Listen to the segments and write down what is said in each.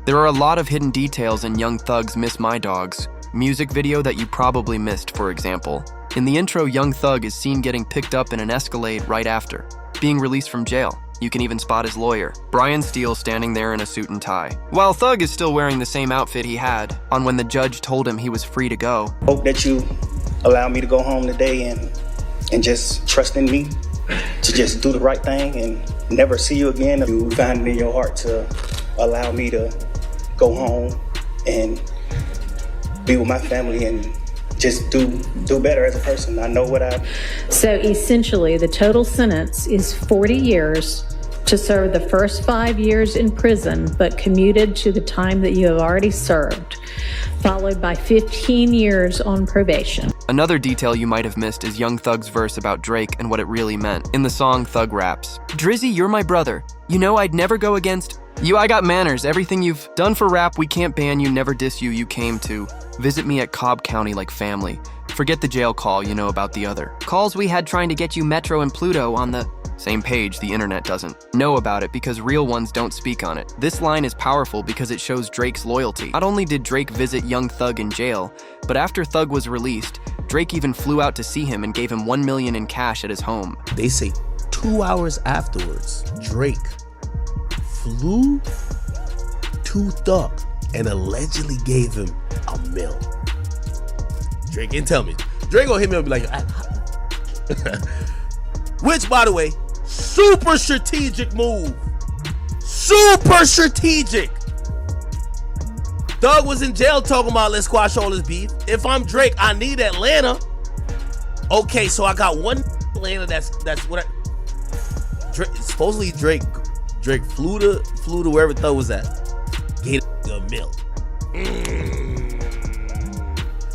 There are a lot of hidden details in Young Thug's My Dawgs music video that you probably missed, for example. In the intro, Young Thug is seen getting picked up in an Escalade right after being released from jail. You can even spot his lawyer, Brian Steele, standing there in a suit and tie, while Thug is still wearing the same outfit he had on when the judge told him he was free to go. Hope that you allow me to go home today and just trust in me to just do the right thing and never see you again. You find it in your heart to allow me to go home and be with my family and just do better as a person. I know what I... So essentially, the total sentence is 40 years to serve the first 5 years in prison, but commuted to the time that you have already served, followed by 15 years on probation. Another detail you might have missed is Young Thug's verse about Drake and what it really meant. In the song, Thug raps, "Drizzy, you're my brother. You know I'd never go against you. I got manners. Everything you've done for rap, we can't ban you. Never diss you. You came to visit me at Cobb County like family. Forget the jail call, you know about the other calls we had trying to get you Metro and Pluto on the same page. The internet doesn't know about it because real ones don't speak on it." This line is powerful because it shows Drake's loyalty. Not only did Drake visit Young Thug in jail, but after Thug was released, Drake even flew out to see him and gave him $1 million in cash at his home. They say 2 hours afterwards, Drake flew to Thug and allegedly gave him $1 million. Drake didn't tell me. Drake gonna hit me up and be like, which, by the way, super strategic move. Super strategic. Thug was in jail talking about let's squash all this beef. If I'm Drake, I need Atlanta. Okay, so I got one Atlanta. That's what supposedly Drake flew to wherever Thug was at. Gave $1 million.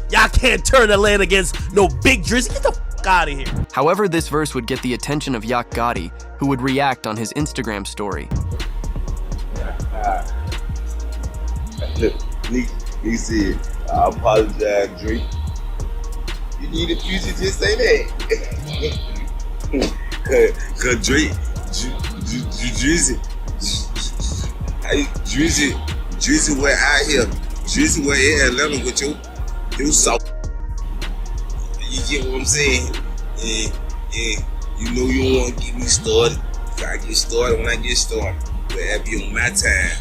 Y'all can't turn Atlanta against no big Drizzy. Get the fuck out of here. However, this verse would get the attention of Yak Gotti, who would react on his Instagram story. Look, he said, "I apologize, Drake. You need a future, just say that." Cause Drake, Drizzy went out here. Drizzy went in Atlanta with your salt. You get what I'm saying? And you know you don't want to get me started. I get started when I get started. But that'll be on my time.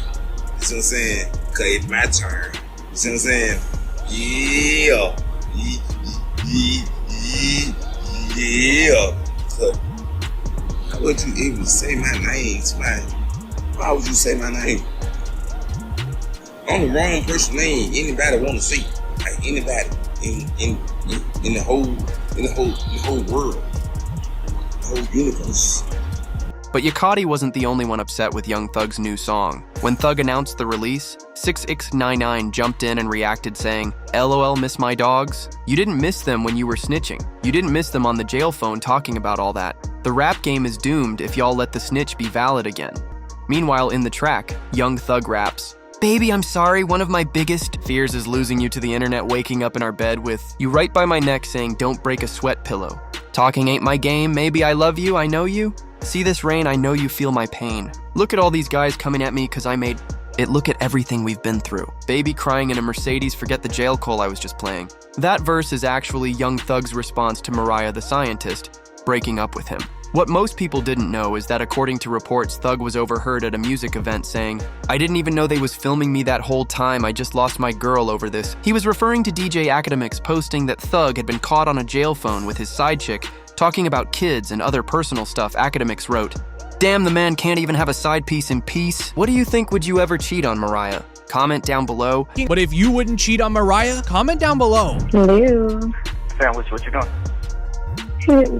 You see what I'm saying? Cause it's my turn. You see what I'm saying? Yeah. How would you even say my name? Why would you say my name? I'm the wrong person name anybody want to say. Like anybody in the whole world, the whole universe. But Yakati wasn't the only one upset with Young Thug's new song. When Thug announced the release, 6X99 jumped in and reacted saying, "LOL, miss my dogs? You didn't miss them when you were snitching. You didn't miss them on the jail phone talking about all that. The rap game is doomed if y'all let the snitch be valid again." Meanwhile, in the track, Young Thug raps, "Baby, I'm sorry, one of my biggest fears is losing you to the internet, waking up in our bed with you right by my neck saying don't break a sweat pillow. Talking ain't my game, maybe I love you, I know you. See this rain, I know you feel my pain. Look at all these guys coming at me cause I made it, look at everything we've been through. Baby crying in a Mercedes, forget the jail call I was just playing." That verse is actually Young Thug's response to Mariah the Scientist breaking up with him. What most people didn't know is that according to reports, Thug was overheard at a music event saying, "I didn't even know they was filming me that whole time, I just lost my girl over this." He was referring to DJ Academics posting that Thug had been caught on a jail phone with his side chick, talking about kids and other personal stuff. Academics wrote, "Damn, the man can't even have a side piece in peace." What do you think? Would you ever cheat on Mariah? Comment down below. But if you wouldn't cheat on Mariah, comment down below. Hello. Sandwich, what you doing?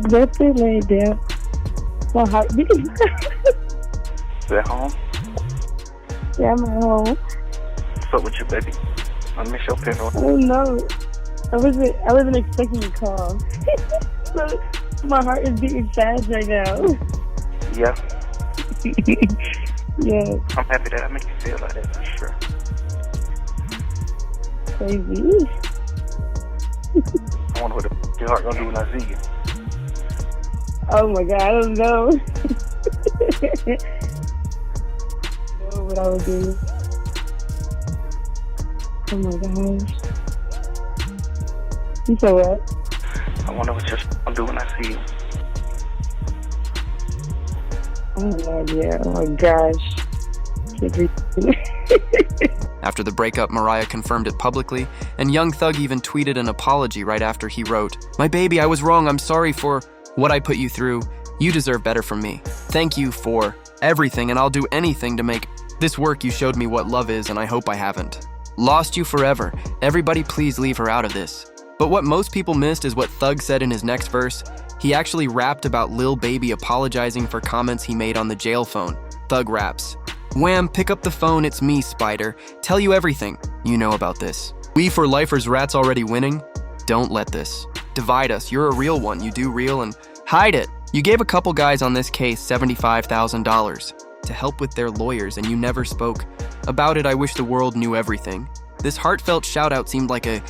That's it, laid down. My heart beating. You at home? Yeah, I'm at home. What's up with you, baby? I miss your pen. I don't know. I wasn't expecting a call. So my heart is beating fast right now. Yeah. Yeah. I'm happy that I make you feel like that for sure. Crazy. I wonder what your heart gonna do when I see you. Oh my God, I don't know. I don't know what I would do. Oh my gosh. You said what? I wonder what you're gonna do when I see you. I have no idea. Oh my gosh. Can't breathe. After the breakup, Mariah confirmed it publicly, and Young Thug even tweeted an apology right after he wrote, "My baby, I was wrong. I'm sorry for what I put you through. You deserve better from me. Thank you for everything, and I'll do anything to make this work. You showed me what love is, and I hope I haven't lost you forever. Everybody please leave her out of this." But what most people missed is what Thug said in his next verse. He actually rapped about Lil Baby apologizing for comments he made on the jail phone. Thug raps, "Wham, pick up the phone, it's me, Spider. Tell you everything you know about this. We for lifers rats already winning? Don't let this divide us. You're a real one, you do real and hide it. You gave a couple guys on this case $75,000 to help with their lawyers and you never spoke about it. I wish the world knew everything." This heartfelt shout-out seemed like a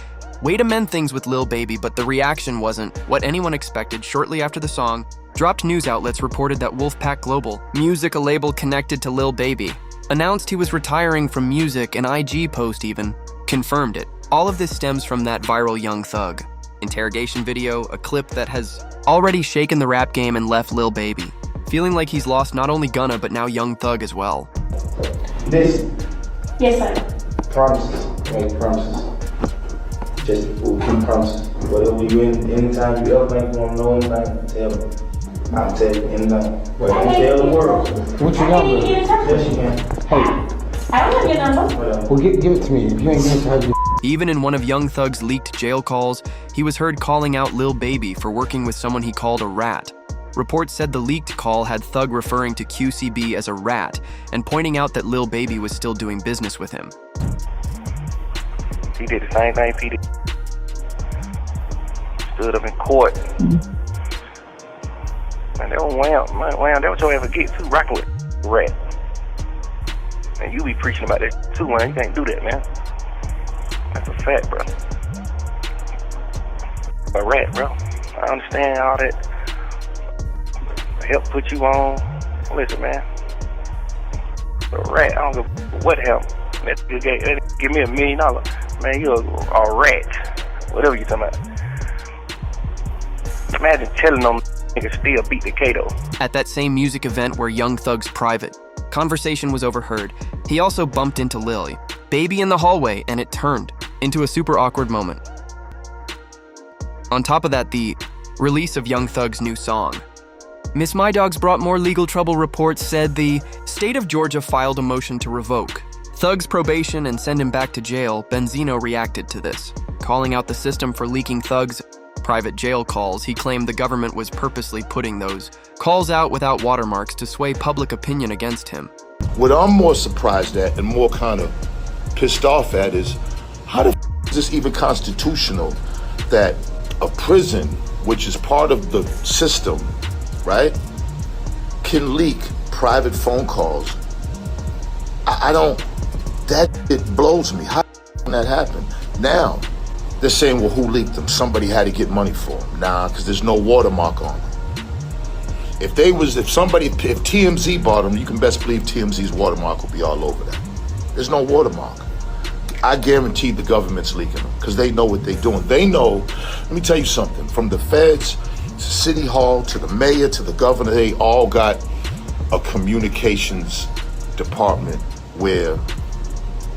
way to mend things with Lil Baby, but the reaction wasn't what anyone expected. Shortly after the song dropped, news outlets reported that Wolfpack Global, music a label connected to Lil Baby, announced he was retiring from music. An IG post even confirmed it. All of this stems from that viral Young Thug interrogation video, a clip that has already shaken the rap game and left Lil Baby feeling like he's lost not only Gunna, but now Young Thug as well. Listen. Yes, sir. Promises. Make promises. Just keep promises. Whatever you anytime you ever think you want to know anything, tell me. I'll tell you anything. But don't tell the world. What's your number? Yes, you can. Hey. I don't have your number. Well, Give it to me. If you ain't going to have your... Even in one of Young Thug's leaked jail calls, he was heard calling out Lil Baby for working with someone he called a rat. Reports said the leaked call had Thug referring to QCB as a rat and pointing out that Lil Baby was still doing business with him. He did the same thing P did. Stood up in court. Man, that was wham, that was your ever get too, rocking with rat. And you be preaching about that too, man. You can't do that, man. That's a fact, bro. A rat, bro. I understand all that help put you on. Listen, man. A rat, I don't know what happened. That give me $1 million. Man, you're a rat. Whatever you talking about. Imagine telling them niggas still beat the Kato. At that same music event where Young Thug's private conversation was overheard, he also bumped into Lil Baby in the hallway, and it turned into a super awkward moment. On top of that, the release of Young Thug's new song. Miss My Dawgs brought more legal trouble. Reports said the state of Georgia filed a motion to revoke Thug's probation and send him back to jail. Benzino reacted to this, calling out the system for leaking Thug's private jail calls. He claimed the government was purposely putting those calls out without watermarks to sway public opinion against him. What I'm more surprised at and more kind of pissed off at is how the is this even constitutional that a prison, which is part of the system, right, can leak private phone calls? I don't, it blows me. How can that happen? Now, they're saying, well, who leaked them? Somebody had to get money for them. Nah, because there's no watermark on them. If TMZ bought them, you can best believe TMZ's watermark will be all over that. There's no watermark. I guarantee the government's leaking them because they know what they're doing. They know, let me tell you something, from the feds to City Hall to the mayor to the governor, they all got a communications department where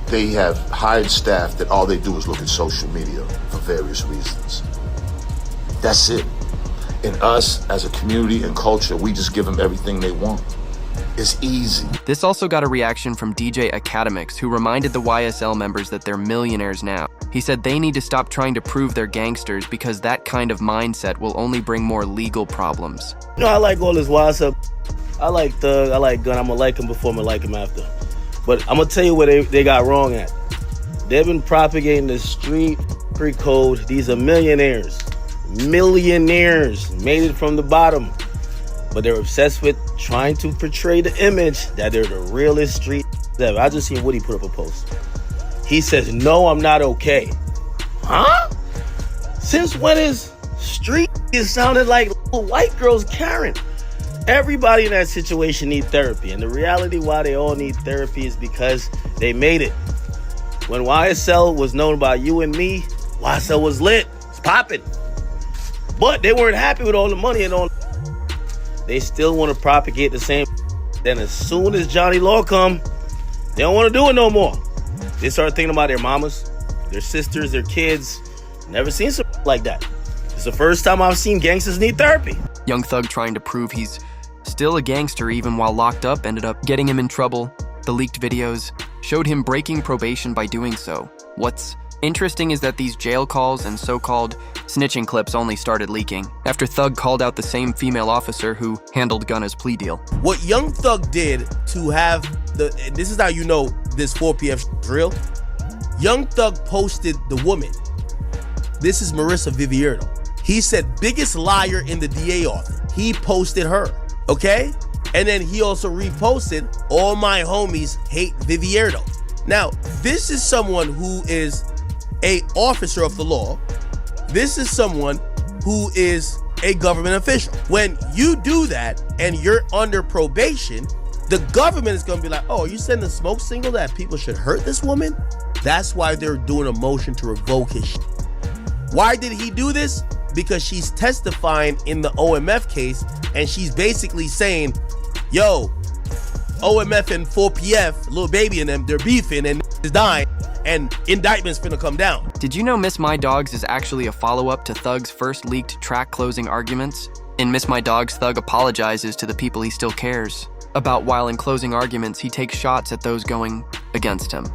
they have hired staff that all they do is look at social media for various reasons. That's it. And us as a community and culture, we just give them everything they want. It's easy. This also got a reaction from DJ Academics, who reminded the YSL members that they're millionaires now. He said they need to stop trying to prove they're gangsters because that kind of mindset will only bring more legal problems. You know, I like all this YSL. I like Thug, I like Gun. I'm gonna like him before I'm gonna like him after. But I'm gonna tell you what they got wrong at. They've been propagating the street free code. These are millionaires. Millionaires made it from the bottom. But they're obsessed with trying to portray the image that they're the realest street ever. I just seen Woody put up a post. He says, no, I'm not okay. Huh? Since when is street it sounded like little white girls Karen? Everybody in that situation need therapy. And the reality why they all need therapy is because they made it. When YSL was known by you and me, YSL was lit. It's popping. But they weren't happy with all the money and all. They still want to propagate the same. Then as soon as Johnny Law come, they don't want to do it no more. They start thinking about their mamas, their sisters, their kids. Never seen something like that. It's the first time I've seen gangsters need therapy. Young Thug trying to prove he's still a gangster even while locked up ended up getting him in trouble. The leaked videos showed him breaking probation by doing so. What's interesting is that these jail calls and so-called snitching clips only started leaking after Thug called out the same female officer who handled Gunna's plea deal. What Young Thug did to have and this is how you know this 4 p.m. is real. Young Thug posted the woman. This is Marissa Vivierdo. He said biggest liar in the DA office. He posted her, okay? And then he also reposted all my homies hate Vivierdo. Now, this is someone who is a officer of the law. This is someone who is a government official. When you do that and you're under probation, the government is gonna be like, oh, you sending a smoke signal that people should hurt this woman? That's why they're doing a motion to revoke his shit. Why did he do this? Because she's testifying in the OMF case and she's basically saying, yo, OMF and 4PF, little baby and them, they're beefing and is dying and indictment's finna come down. Did you know Miss My Dawgs is actually a follow-up to Thug's first leaked track closing arguments? In Miss My Dawgs, Thug apologizes to the people he still cares about while in closing arguments he takes shots at those going against him.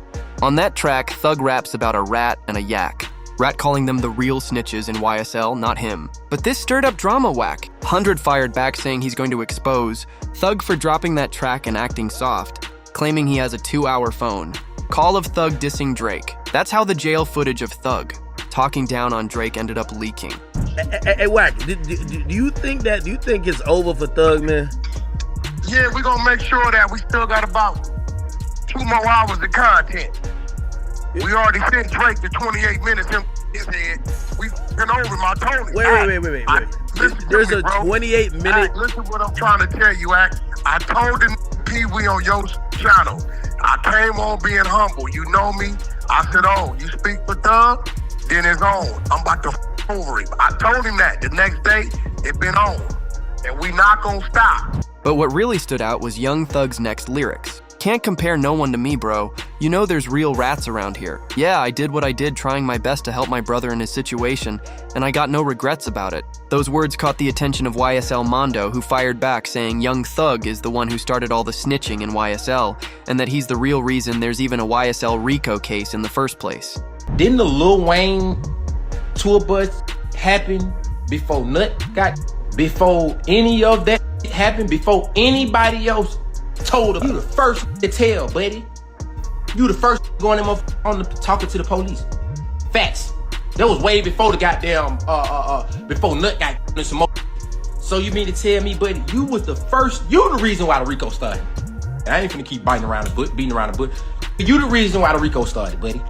On that track, Thug raps about a rat and a yak. Rat calling them the real snitches in YSL, not him. But this stirred up drama whack. 100 fired back saying he's going to expose Thug for dropping that track and acting soft, claiming he has a 2-hour phone. Call of Thug dissing Drake. That's how the jail footage of Thug talking down on Drake ended up leaking. Hey, Wack, do you think it's over for Thug, man? Yeah, we're gonna make sure that we still got about 2 more hours of content. We already sent Drake to 28 minutes in his head. We been over my Tony. Wait. There's a 28-minute. Listen what I'm trying to tell you, Act. I told him Pee-wee on your channel. I came on being humble. You know me. I said, oh, you speak for Thug? Then it's on. I'm about to over him. I told him that. The next day, it been on. And we not gonna stop. But what really stood out was Young Thug's next lyrics. Can't compare no one to me, bro. You know there's real rats around here. Yeah, I did what I did trying my best to help my brother in his situation, and I got no regrets about it. Those words caught the attention of YSL Mondo, who fired back saying Young Thug is the one who started all the snitching in YSL, and that he's the real reason there's even a YSL RICO case in the first place. Didn't the Lil Wayne tour bus happen before before any of that happened, before anybody else told him? You the first to tell, buddy. You the first going on talking to the police. Facts. That was way before the goddamn before Nut got in some more. So you mean to tell me, buddy, you was the first? You the reason why the RICO started. And I ain't finna keep beating around the bush. You the reason why the RICO started, buddy.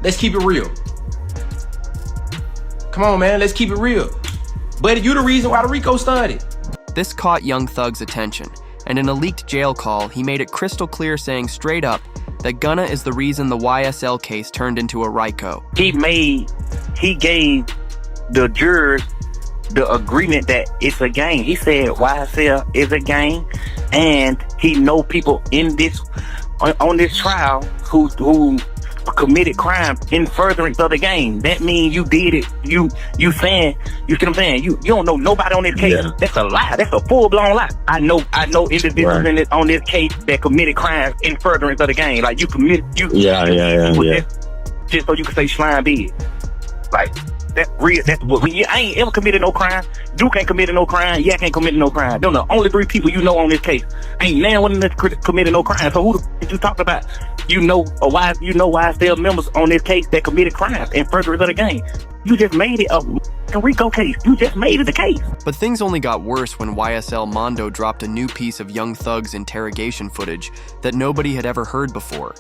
Let's keep it real. Come on, man. Let's keep it real. Buddy, you the reason why the RICO started. This caught Young Thug's attention, and in a leaked jail call, he made it crystal clear saying straight up that Gunna is the reason the YSL case turned into a RICO. He gave the jurors the agreement that it's a gang. He said YSL is a gang, and he know people in this, on this trial who committed crime in furtherance of the game. That means you did it. You saying, you see what I'm saying? You don't know nobody on this case. Yeah. That's a lie. That's a full-blown lie. I know individuals right. on this case that committed crimes in furtherance of the game. Like Just so you can say slime big. Like that's real. That's what I ain't ever committed no crime. Duke ain't committed no crime. Yak ain't committed no crime. Them the only 3 people you know on this case. Ain't now one of them committed no crime. So who the f you talking about? You know YSL members on this case that committed crimes in furtherance of the game. You just made it a RICO case. You just made it the case. But things only got worse when YSL Mondo dropped a new piece of Young Thug's interrogation footage that nobody had ever heard before.